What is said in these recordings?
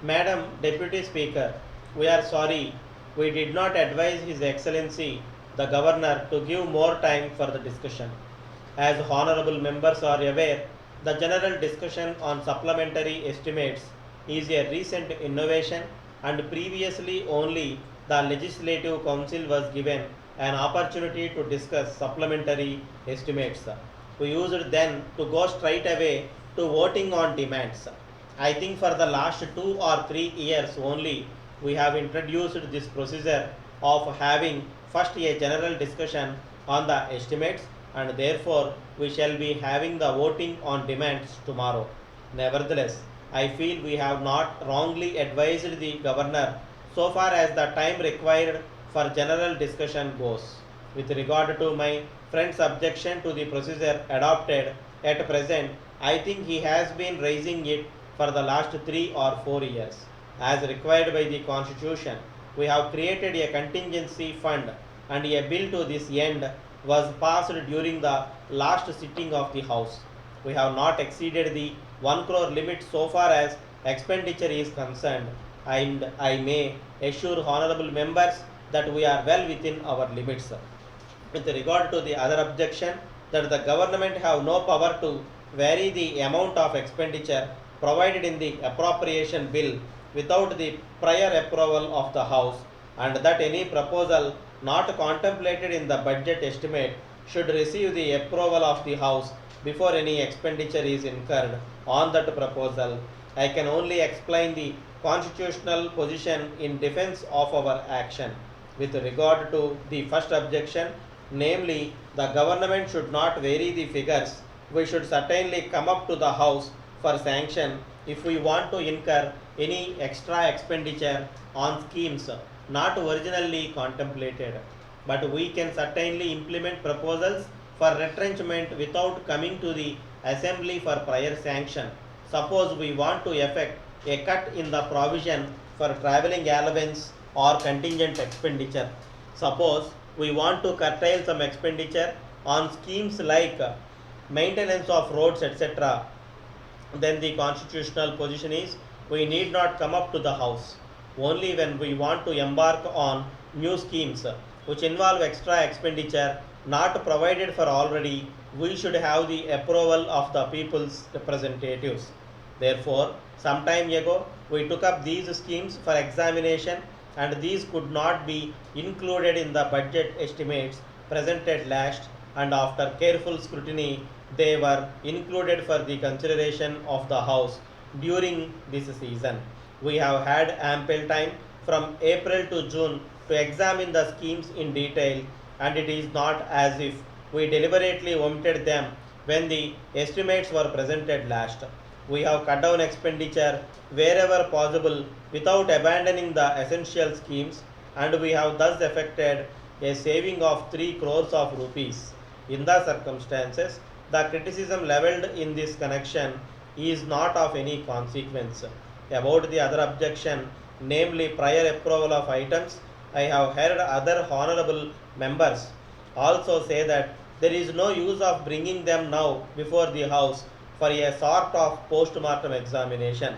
Madam Deputy Speaker, we are sorry we did not advise His Excellency the Governor to give more time for the discussion. As honorable members are aware, the general discussion on supplementary estimates is a recent innovation and previously only the Legislative Council was given an opportunity to discuss supplementary estimates. We used then to go straight away to voting on demands. I think for the last 2 or 3 years only we have introduced this procedure of having first a general discussion on the estimates and therefore we shall be having the voting on demands tomorrow. Nevertheless, I feel we have not wrongly advised the governor so far as the time required for general discussion goes. With regard to my friend's objection to the procedure adopted at present, I think he has been raising it for the last 3 or 4 years. As required by the Constitution, we have created a contingency fund and a bill to this end was passed during the last sitting of the House. We have not exceeded the 1 crore limit so far as expenditure is concerned, and I may assure honorable members that we are well within our limits. With regard to the other objection, that the government have no power to vary the amount of expenditure provided in the appropriation bill without the prior approval of the House, and that any proposal not contemplated in the budget estimate should receive the approval of the House before any expenditure is incurred on that proposal. I can only explain the constitutional position in defense of our action. With regard to the first objection, namely, the government should not vary the figures, we should certainly come up to the House for sanction if we want to incur any extra expenditure on schemes not originally contemplated. But we can certainly implement proposals for retrenchment without coming to the Assembly for prior sanction. Suppose we want to effect a cut in the provision for travelling allowance or contingent expenditure. Suppose we want to curtail some expenditure on schemes like maintenance of roads, etc., then the constitutional position is we need not come up to the House. Only when we want to embark on new schemes which involve extra expenditure not provided for already, we should have the approval of the people's representatives. Therefore, some time ago we took up these schemes for examination and these could not be included in the budget estimates presented last, and after careful scrutiny they were included for the consideration of the House during this season. We have had ample time from April to June to examine the schemes in detail, and it is not as if we deliberately omitted them when the estimates were presented last. We have cut down expenditure wherever possible without abandoning the essential schemes, and we have thus effected a saving of 3 crores of rupees. In the circumstances, the criticism levelled in this connection is not of any consequence. About the other objection, namely prior approval of items, I have heard other honourable members also say that there is no use of bringing them now before the House for a sort of post-mortem examination.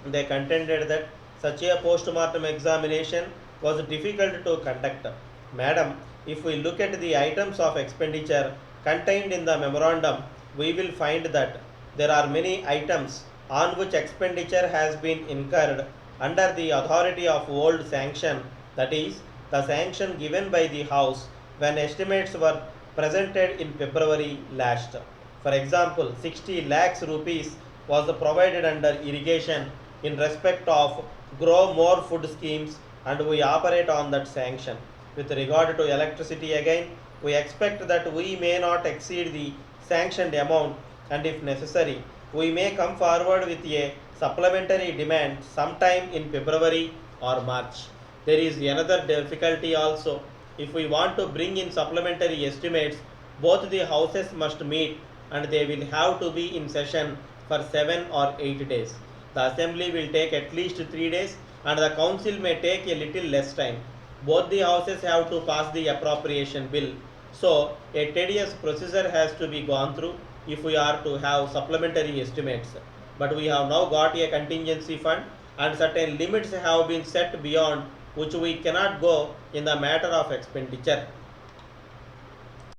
They contended that such a post-mortem examination was difficult to conduct. Madam, if we look at the items of expenditure contained in the memorandum, we will find that there are many items on which expenditure has been incurred under the authority of old sanction, that is, the sanction given by the House when estimates were presented in February last. For example, 60 lakhs rupees was provided under irrigation in respect of grow more food schemes, and we operate on that sanction. With regard to electricity again, we expect that we may not exceed the sanctioned amount, and if necessary, we may come forward with a supplementary demand sometime in February or March. There is another difficulty also. If we want to bring in supplementary estimates, both the houses must meet and they will have to be in session for 7 or 8 days. The assembly will take at least 3 days and the council may take a little less time. Both the houses have to pass the appropriation bill. So, a tedious procedure has to be gone through if we are to have supplementary estimates. But we have now got a contingency fund and certain limits have been set beyond which we cannot go in the matter of expenditure.